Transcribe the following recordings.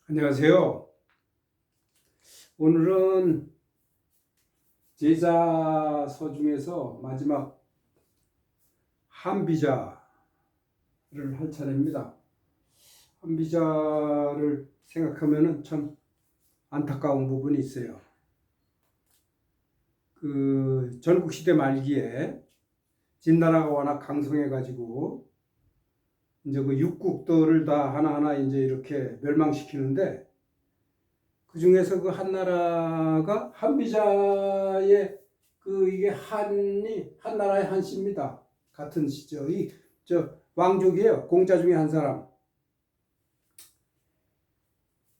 안녕하세요. 오늘은 제자서 중에서 마지막 한비자를 할 차례입니다. 한비자를 생각하면 참 안타까운 부분이 있어요. 그 전국시대 말기에 진나라가 워낙 강성해가지고 이제 그 육국들을 다 하나하나 이제 이렇게 멸망시키는데, 그 중에서 그 한나라가 한비자의 이게 한나라의 한씨입니다. 같은 시죠. 저 왕족이에요. 공자 중에 한 사람.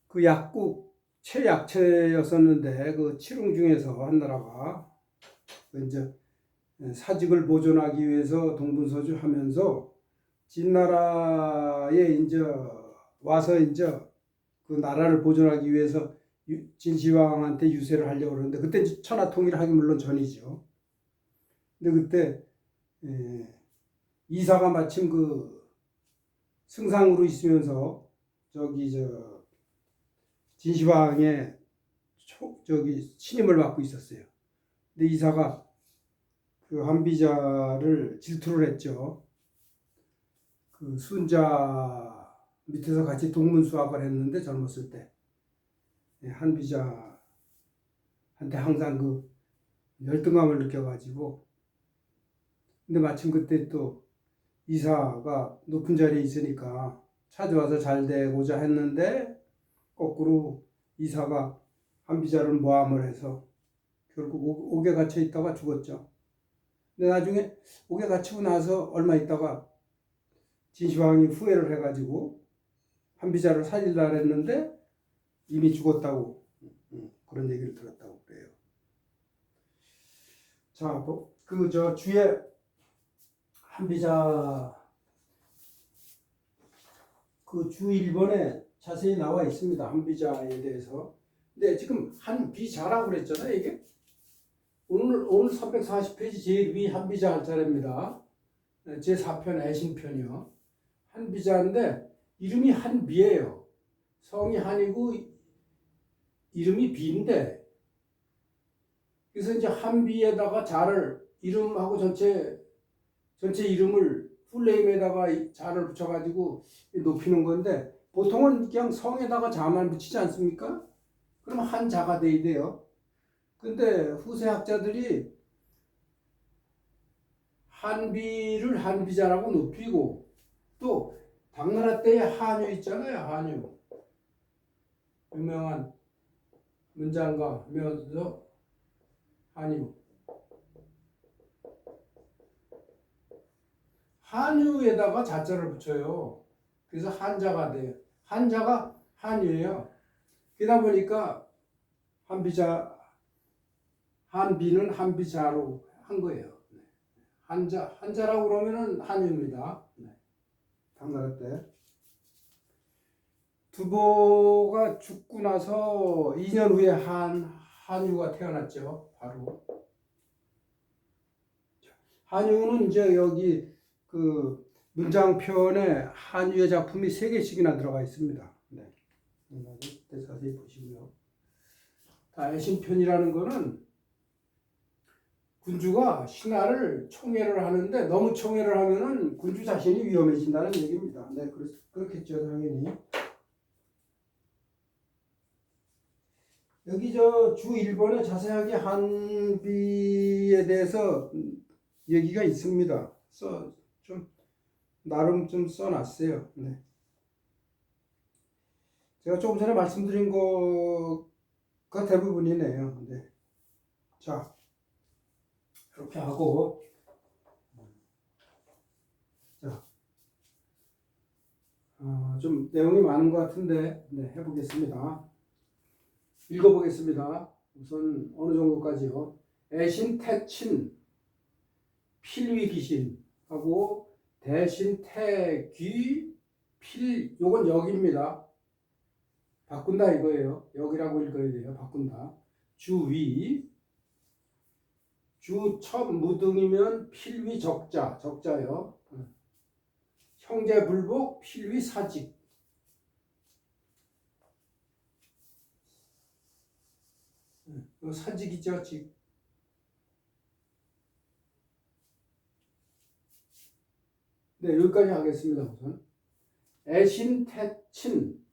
그 약국 최약체였었는데 그 칠흥 중에서 한나라가 이제 사직을 보존하기 위해서 동분서주하면서 진나라에 이제 와서 이제 그 나라를 보존하기 위해서 진시황한테 유세를 하려고 그러는데, 그때 천하통일하기 물론 전이죠. 근데 그때 이사가 마침 그 승상으로 있으면서 진시황의 신임을 받고 있었어요. 근데 이사가 그 한비자를 질투를 했죠. 그 순자 밑에서 같이 동문수학을 했는데, 젊었을 때 한비자한테 항상 그 열등감을 느껴가지고, 근데 마침 그때 또 이사가 높은 자리에 있으니까 찾아와서 잘 되고자 했는데, 거꾸로 이사가 한비자를 모함을 해서 결국 옥에 갇혀 있다가 죽었죠. 근데 나중에 옥에 갇히고 나서 얼마 있다가 진시황이 후회를 해가지고 한비자를 살리려고 했는데 이미 죽었다고, 그런 얘기를 들었다고 그래요. 자, 주에 한비자 그 주 1번에 자세히 나와 있습니다. 한비자에 대해서. 근데 지금 한비자라고 그랬잖아요. 이게 오늘 340페이지 제일 위 한비자 할 차례입니다. 제4편 애신편이요. 한비자인데 이름이 한비예요. 성이 한이고 이름이 비인데, 그래서 이제 한비에다가 자를 이름하고 전체 이름을 풀네임에다가 자를 붙여가지고 높이는 건데, 보통은 그냥 성에다가 자만 붙이지 않습니까? 그러면 한자가 돼야 돼요. 근데 후세 학자들이 한비를 한비자라고 높이고, 또 당나라 때의 한유 있잖아요. 한유 유명한 문장가면서 한유, 한유에다가 자자를 붙여요. 그래서 한자가 돼요. 한자가 한유예요. 그러다 보니까 한비는 한비자로 한 거예요. 한자라고 그러면은 한유입니다. 당나라 때 두보가 죽고 나서 2년 후에 한유가 태어났죠. 바로 한유는 이제 여기 그 문장편에 한유의 작품이 3개씩이나 들어가 있습니다. 네. 자세히 보시고요. 애신편이라는 거는 군주가 신하를 총애를 하는데, 너무 총애를 하면은 군주 자신이 위험해진다는 얘기입니다. 네, 그렇겠죠, 당연히. 여기 주 1번에 자세하게 한비에 대해서 얘기가 있습니다. 나름 좀 써놨어요. 네. 제가 조금 전에 말씀드린 거가 대부분이네요. 네. 자, 이렇게 하고, 좀 내용이 많은 것 같은데, 네, 해보겠습니다. 읽어보겠습니다. 우선 어느 정도까지요. 애신, 태친, 필위귀신하고 대신, 태귀, 요건 역입니다. 바꾼다 이거예요. 역이라고 읽어야 돼요. 바꾼다. 주위, 첫 무등이면 필위 적자요. 형제 불복, 필위 사직. 사직이죠, 직. 네, 여기까지 하겠습니다. 우선 애신태친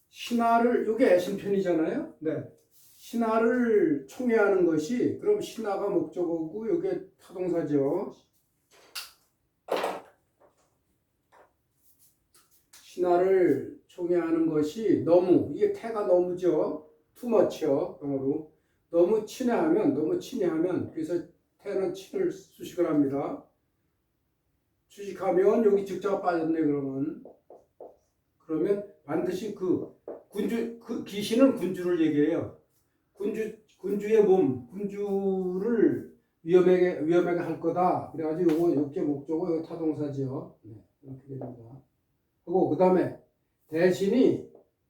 신하를, 이게 애신편이잖아요. 네, 신하를 총애하는 것이, 그럼 신하가 목적어고 이게 타동사죠. 신하를 총애하는 것이 너무, 이게 태가 너무죠. 투머치요, 영어로. 너무 친애하면, 그래서 태는 친을 수식을 합니다. 주식하면 여기 직자가 빠졌네. 그러면 반드시 그 기신은 군주를 얘기해요. 군주의 몸, 군주를 위험하게 할 거다. 그래가지고 요거 역제 목적어, 요 타동사지요. 네, 이렇게 됩니다. 그리고 그 다음에 대신이,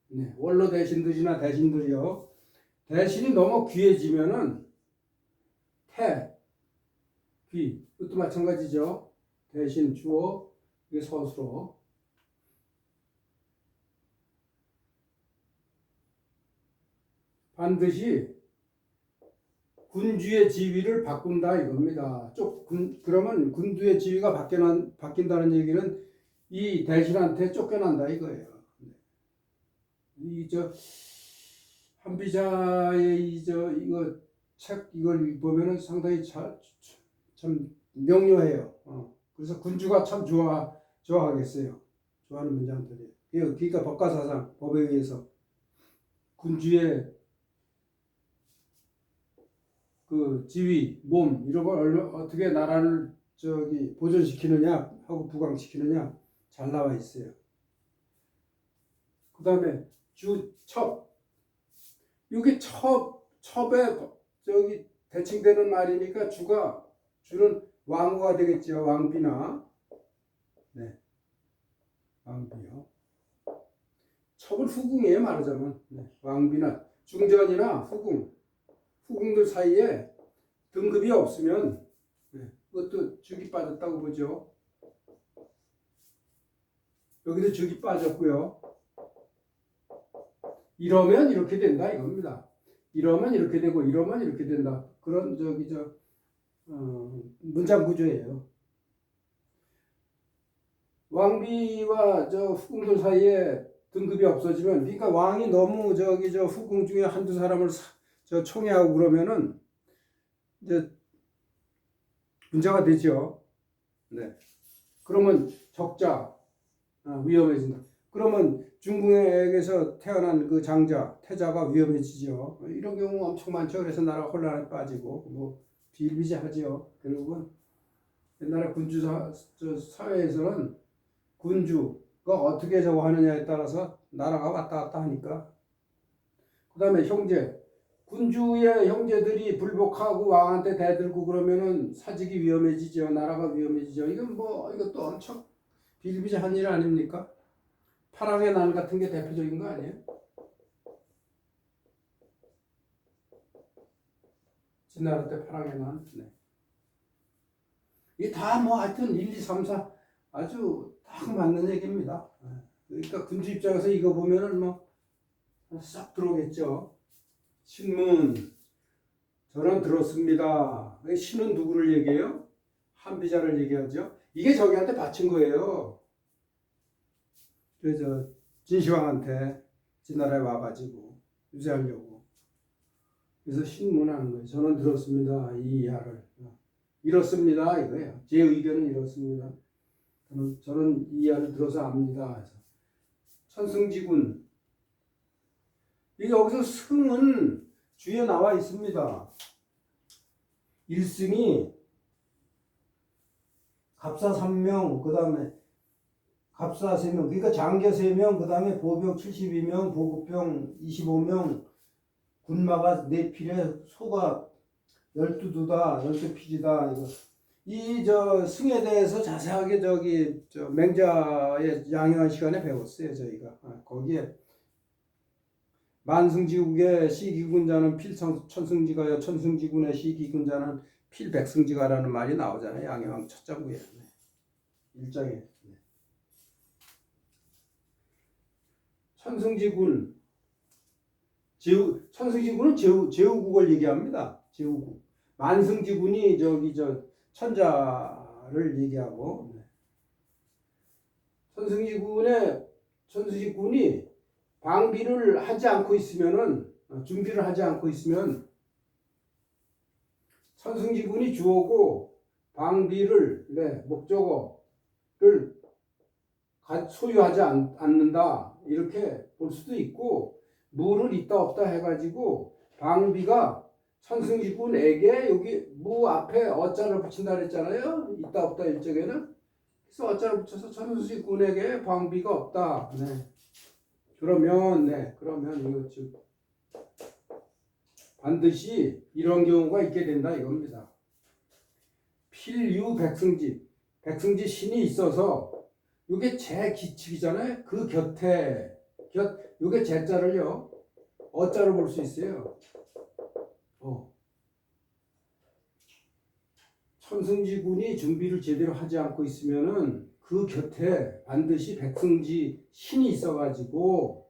네, 원로 대신들이나 대신들이요. 대신이 너무 귀해지면은 귀, 이것도 마찬가지죠. 대신 주어, 이게 서술어. 반드시 군주의 지위를 바꾼다 이겁니다. 그러면 군주의 지위가 바뀐다는 얘기는 이 대신한테 쫓겨난다 이거예요. 한비자의 이거 책 이걸 보면은 상당히 참 명료해요. 그래서 군주가 참 좋아하겠어요. 좋아하는 문장들이. 그러니까 법가사상, 법에 의해서 군주의 그 지위, 몸 이런 걸 어떻게 나라를 보존시키느냐 하고 부강시키느냐 잘 나와 있어요. 그 다음에 첩. 이게 첩에 대칭되는 말이니까 주는 왕후가 되겠죠. 왕비나. 네. 왕비요. 첩은 후궁이에요, 말하자면. 네. 왕비나 중전이나 후궁들 사이에 등급이 없으면, 네, 그것도 죽이 빠졌다고 보죠. 여기도 죽이 빠졌고요. 이러면 이렇게 된다 이겁니다. 이러면 이렇게 되고 이러면 이렇게 된다. 그런 문장 구조예요. 왕비와 후궁들 사이에 등급이 없어지면, 그러니까 왕이 너무 후궁 중에 한두 사람을 총애하고 그러면은 이제 문제가 되죠. 네. 그러면 적자 위험해진다. 그러면 중궁에게서 태어난 그 태자가 위험해지죠. 이런 경우 엄청 많죠. 그래서 나라가 혼란에 빠지고 비일비재하죠. 결국은 옛날에 군주 사회에서는 군주가 어떻게 하느냐에 따라서 나라가 왔다 갔다 하니까. 그 다음에 군주의 형제들이 불복하고 왕한테 대들고 그러면은 사직이 위험해지죠. 나라가 위험해지죠. 이것도 엄청 비일비재한 일 아닙니까? 파랑의 난 같은 게 대표적인 거 아니에요? 진나라 때 파랑의 난. 네. 이게 다 하여튼 1, 2, 3, 4 아주 딱 맞는 얘기입니다. 그러니까 군주 입장에서 이거 보면은 싹 들어오겠죠. 신문. 저는 들었습니다. 신은 누구를 얘기해요? 한비자를 얘기하죠. 이게 저기한테 바친 거예요. 그래서 진시황한테 진나라에 와가지고 유세하려고. 그래서 신문하는 거예요. 저는 들었습니다. 이 이하를. 이렇습니다. 이거예요. 제 의견은 이렇습니다. 저는 이 이하를 들어서 압니다. 천승지군. 여기서 승은 주에 나와 있습니다. 1승이 갑사 3명, 그 다음에 갑사 3명, 그러니까 장교 3명, 그 다음에 보병 72명, 보급병 25명, 군마가 4필에 소가 12두다, 12필이다. 승에 대해서 자세하게 맹자의 양요한 시간에 배웠어요, 저희가. 거기에 만승지국의 시기군자는 필천승지가요, 천승지군의 시기군자는 필백승지가라는 말이 나오잖아요. 양요한 첫 장부에. 1장에. 천승지군 천승지군은 제후국을 얘기합니다. 제후국. 만승지군이 천자를 얘기하고, 네. 천승지군이 방비를 하지 않고 있으면은, 준비를 하지 않고 있으면 천승지군이 주어고 방비를, 네, 목적어를 소유하지 않는다 이렇게 볼 수도 있고, 무를 있다 없다 해가지고 방비가 천승지군에게 여기 무 앞에 어자를 붙인다 그랬잖아요. 있다 없다 일적에는. 그래서 어자를 붙여서 천승지군에게 방비가 없다. 네. 그러면 이거 즉 반드시 이런 경우가 있게 된다 이겁니다. 필유 백승지 신이 있어서 이게 제 기칙이잖아요. 그 곁에 이게 제자를요 어자로 볼 수 있어요. 천승지군이 준비를 제대로 하지 않고 있으면은 그 곁에 반드시 백승지 신이 있어가지고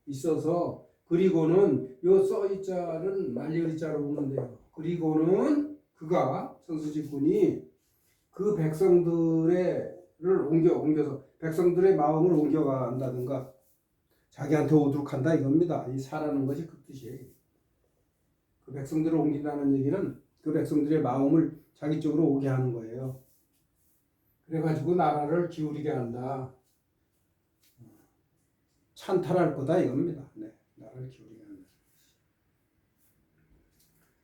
있어서, 그리고는 요 써이자는 말리의자로 보면 돼요. 그리고는 그가 천승지군이 그 백성들을 옮겨서 백성들의 마음을 옮겨간다든가 자기한테 오도록 한다 이겁니다. 이 사라는 것이 그 뜻이에요. 그 백성들을 옮긴다는 얘기는 그 백성들의 마음을 자기 쪽으로 오게 하는 거예요. 그래가지고 나라를 기울이게 한다. 찬탈할 거다 이겁니다. 네, 나라를 기울이게 한다.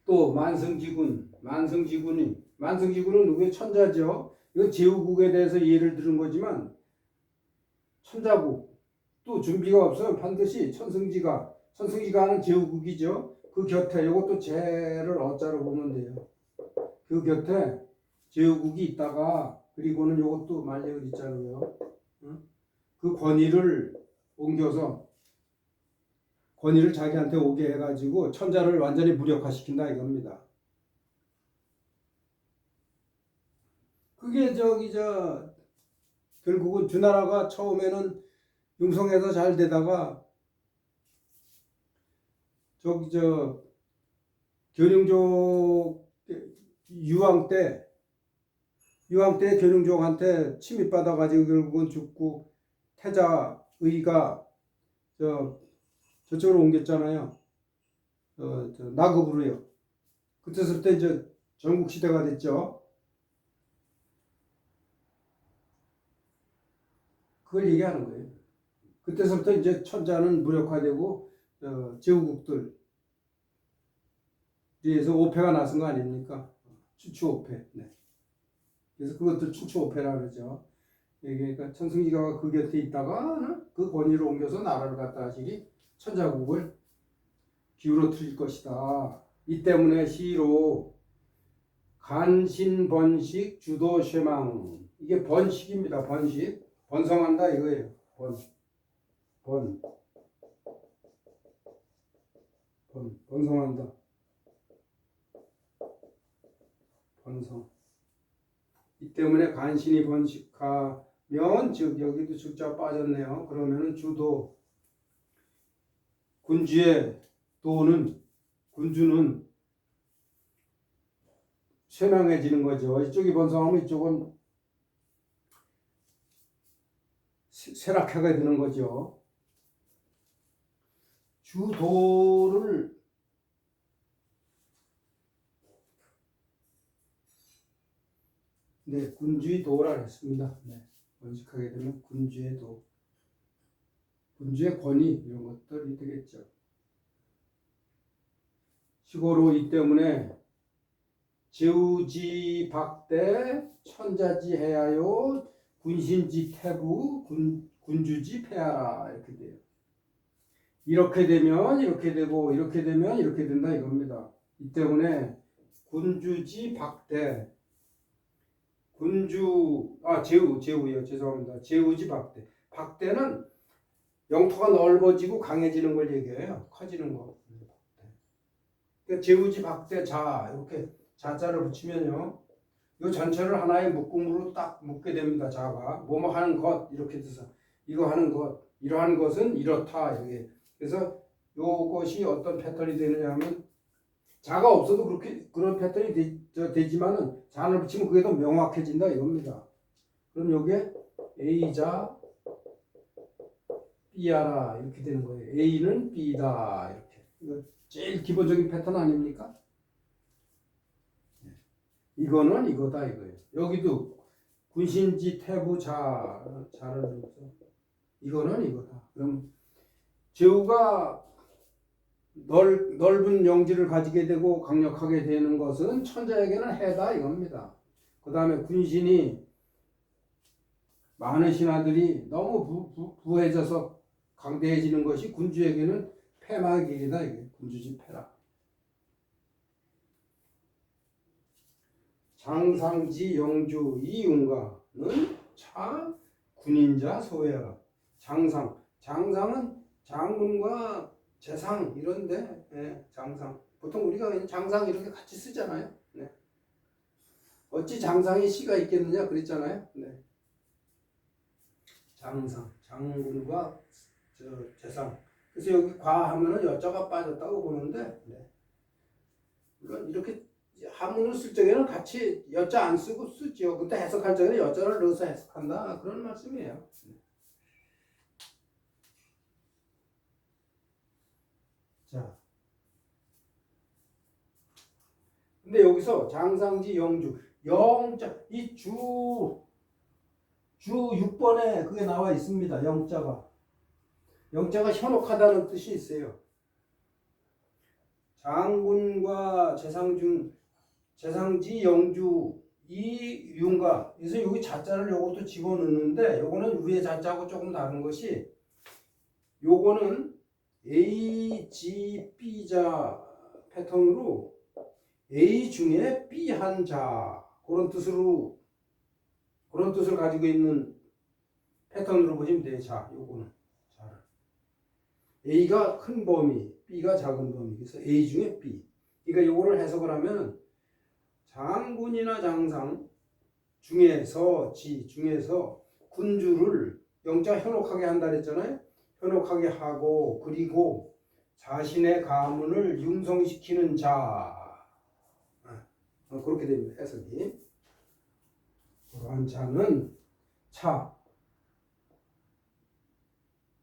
또 만승지군은 누구의 천자죠. 이건 제후국에 대해서 예를 들은 거지만 천자국 또 준비가 없으면 반드시 천승지가 하는 제후국이죠. 그 곁에 이것도 제를 어자로 보면 돼요. 그 곁에 제후국이 있다가 그리고는 이것도 말리을 있잖아요. 그 권위를 옮겨서 권위를 자기한테 오게 해가지고 천자를 완전히 무력화시킨다 이겁니다. 그게 결국은 주나라가 처음에는 융성해서 잘 되다가 견영족 유황 때 견영족한테 침입받아가지고 결국은 죽고 태자의가 저쪽으로 옮겼잖아요. 나급으로요. 그때서부터 이제 전국 시대가 됐죠. 그걸 얘기하는 거예요. 그때서부터 이제 천자는 무력화되고 제후국들 에서 오패가 나선 거 아닙니까? 춘추오패. 네. 그래서 그것도 춘추오패라 그러죠. 그러니까 천승지가 그 곁에 있다가 그 권위를 옮겨서 나라를 갖다 하시니 천자국을 기울어뜨릴 것이다. 이 때문에 시로 간신번식 주도쇠망, 이게 번식입니다. 번성한다 이거예요. 번성한다. 번성. 이 때문에 간신히 번식하면, 즉 여기도 죽자 빠졌네요. 그러면은 주도, 군주의 도는, 군주는 쇠망해지는 거죠. 이쪽이 번성하면 이쪽은 쇠락하게 되는 거죠. 주도를 군주의 도라 했습니다. 번식하게 되면 군주의 도, 군주의 권위 이런 것들이 되겠죠. 시고로 이 때문에 제우지 박대 천자지 해하여 군신지 태부 군주지 폐하라 이렇게 돼요. 이렇게 되면 이렇게 되고 이렇게 되면 이렇게 된다 이겁니다. 이 때문에 군주지 박대 제우요. 죄송합니다. 제우지 박대. 박대는 영토가 넓어지고 강해지는 걸 얘기해요. 커지는 거. 그러니까 제우지 박대 자 이렇게 자자를 붙이면요. 이 전체를 하나의 묶음으로 딱 묶게 됩니다. 자가 뭐뭐 하는 것 이렇게 돼서 이거 하는 것 이러한 것은 이렇다 이렇게. 그래서 요것이 어떤 패턴이 되느냐 하면 자가 없어도 그렇게 그런 패턴이 되지만은 자를 붙이면 그게 더 명확해진다 이겁니다. 그럼 요게 A자 B하라 이렇게 되는 거예요. A는 B다 이렇게. 이거 제일 기본적인 패턴 아닙니까? 이거는 이거다 이거예요. 여기도 군신지 태부 자를 넣어서 이거는 이거다. 그럼 제후가 넓은 영지를 가지게 되고 강력하게 되는 것은 천자에게는 해다 이겁니다. 그 다음에 군신이 많은 신하들이 너무 부해져서 강대해지는 것이 군주에게는 패망의 길이다. 이게 군주지 패라. 장상지 영주 이윤가는 차 군인자 소외하라. 장상은 장군과 재상 이런데 장상 보통 우리가 그냥 장상 이렇게 같이 쓰잖아요. 네. 어찌 장상에 시가 있겠느냐 그랬잖아요. 네. 장상 장군과 재상. 그래서 여기 과하면은 여자가 빠졌다고 보는데 네. 물론 이렇게 하문을 쓸 적에는 같이 여자 안 쓰고 쓰죠. 그때 해석할 적에는 여자를 넣어서 해석한다 그런 말씀이에요. 자, 근데 여기서 장상지 영주 영자 이 주 6번에 그게 나와 있습니다. 영자가 현혹하다는 뜻이 있어요. 장군과 재상지 영주 이윤가 그래서 여기 자자를 요것도 집어넣는데 요거는 위에 자자하고 조금 다른 것이 요거는 A, G, B자 패턴으로 A 중에 B 한 자 그런 뜻을 가지고 있는 패턴으로 보시면 돼요. 자, 요거는 자를 A가 큰 범위, B가 작은 범위. 그래서 A 중에 B. 그러니까 요거를 해석을 하면 장군이나 장상 중에서 군주를 영자 현혹하게 한다 그랬잖아요. 현혹하게 하고 그리고 자신의 가문을 융성시키는 자 그렇게 됩니다. 해석이. 그러한 자는 차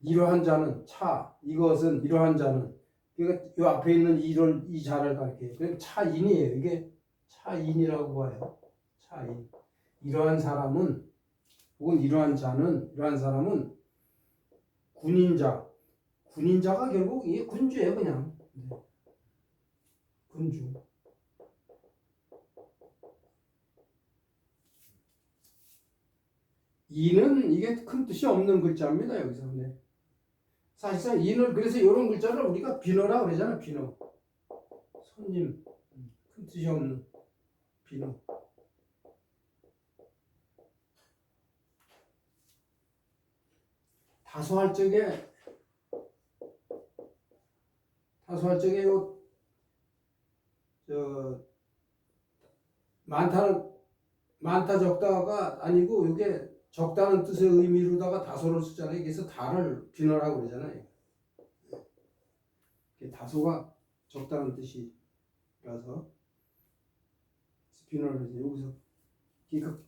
이러한 자는 차 이것은 이러한 자는 그러니까 이 앞에 있는 이 자를 가리켜요. 그럼 차인이에요. 이게 차인이라고 봐요. 차인. 이러한 사람은 혹은 이러한 사람은 군인자가 결국 이게 군주예요. 그냥 군주. 이는 이게 큰 뜻이 없는 글자입니다. 여기서. 네. 사실상 인을 그래서 이런 글자를 우리가 비너라 그러잖아요. 비너. 손님. 큰 뜻이 없는 비너. 다소할 적에 요 많다 적다가 아니고 이게 적다는 뜻의 의미로다가 다소를 쓰잖아요. 그래서 다를 비너라고 그러잖아요. 다소가 적다는 뜻이라서 비너를 해서 여기서 그러니까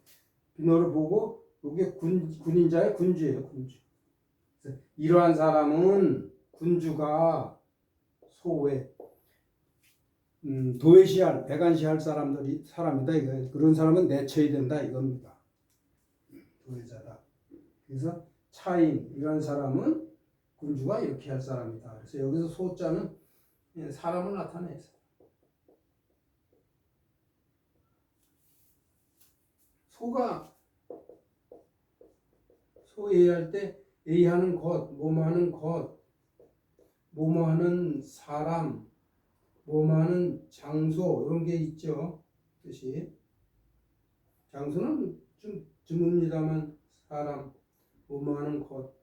비너를 보고 이게 군인자의 군주예요. 군주. 그래서 이러한 사람은 군주가 소외 도외시할 배관시할 사람이다 이거. 그런 사람은 내쳐야 된다 이겁니다. 도외자다. 그래서 차인 이런 사람은 군주가 이렇게 할 사람이다. 그래서 여기서 소자는 사람을 나타내서 소예할 때 A하는 것, 뭐뭐하는 것, 뭐뭐하는 사람, 뭐뭐하는 장소 이런 게 있죠. 뜻이 장소는 좀 드뭅니다만 사람, 뭐뭐하는 것,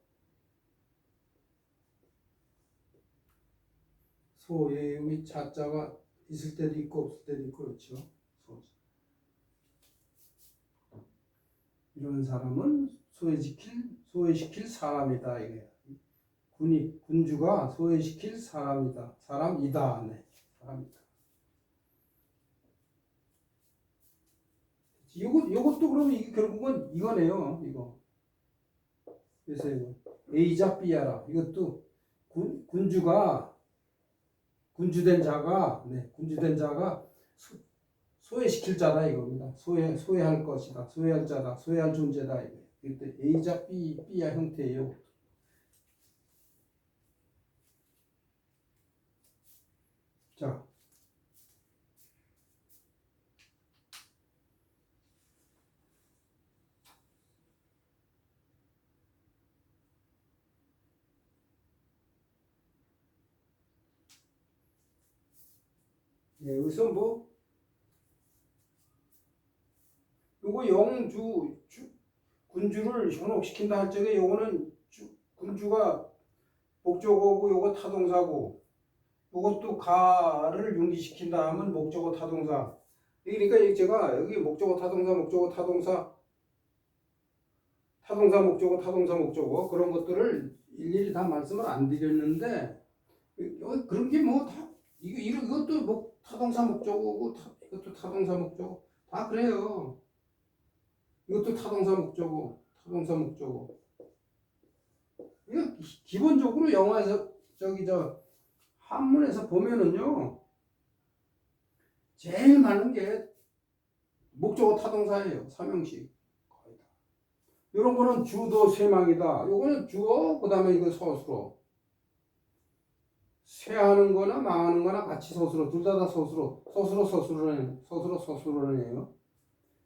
소예 여기 자자가 있을 때도 있고 없을 때도 있고 그렇죠. 이런 사람은 소외시킬 사람이다 이게 군주가 소외시킬 사람이다. 사람이다. 네. 사람이다. 요것도 그러면 이게 결국은 이거네요. 이거. 그래서 이거 A자 B야라. 이것도 군주가 군주된 자가 소외시킬 자다 이겁니다. 소외할 것이다. 소외할 자다. 소외할 존재다. 이거. A자 B야 형태예요. 자. 네, 여기서 뭐 요거 군주를 현혹시킨다 할 적에 요거는 군주가 목적어고 요거 타동사고 요것도 가를 융기시킨다 하면 목적어 타동사. 그러니까 제가 여기 목적어 타동사 목적어 타동사 목적어 그런 것들을 일일이 다 말씀을 안 드렸는데 그런 게 뭐 다 이것도 뭐 타동사 목적어고 이것도 타동사 목적어 다 그래요. 이것도 타동사 목적어. 이거 기본적으로 영어에서 한문에서 보면은요 제일 많은 게 목적어 타동사예요. 삼형식 거의 다. 이런 거는 주도 쇠망이다. 요거는 주어 그다음에 이거 서술어. 쇠하는 거나 망하는 거나 같이 서술어. 둘 다 서술어네요.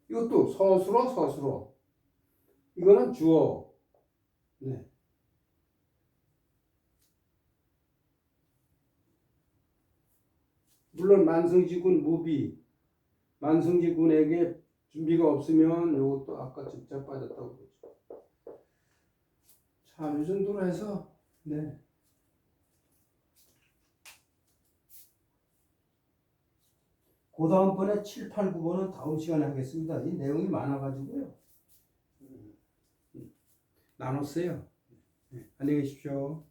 이것도 서술어. 이거는 주어. 네. 물론 만성지군 무비. 만성지군에게 준비가 없으면 이것도 아까 진짜 빠졌다고 그러죠. 자, 이 정도로 해서 네. 그 다음번에 7, 8, 9번은 다음 시간에 하겠습니다. 이 내용이 많아가지고요. 나눴어요. 네. 안녕히 계십시오.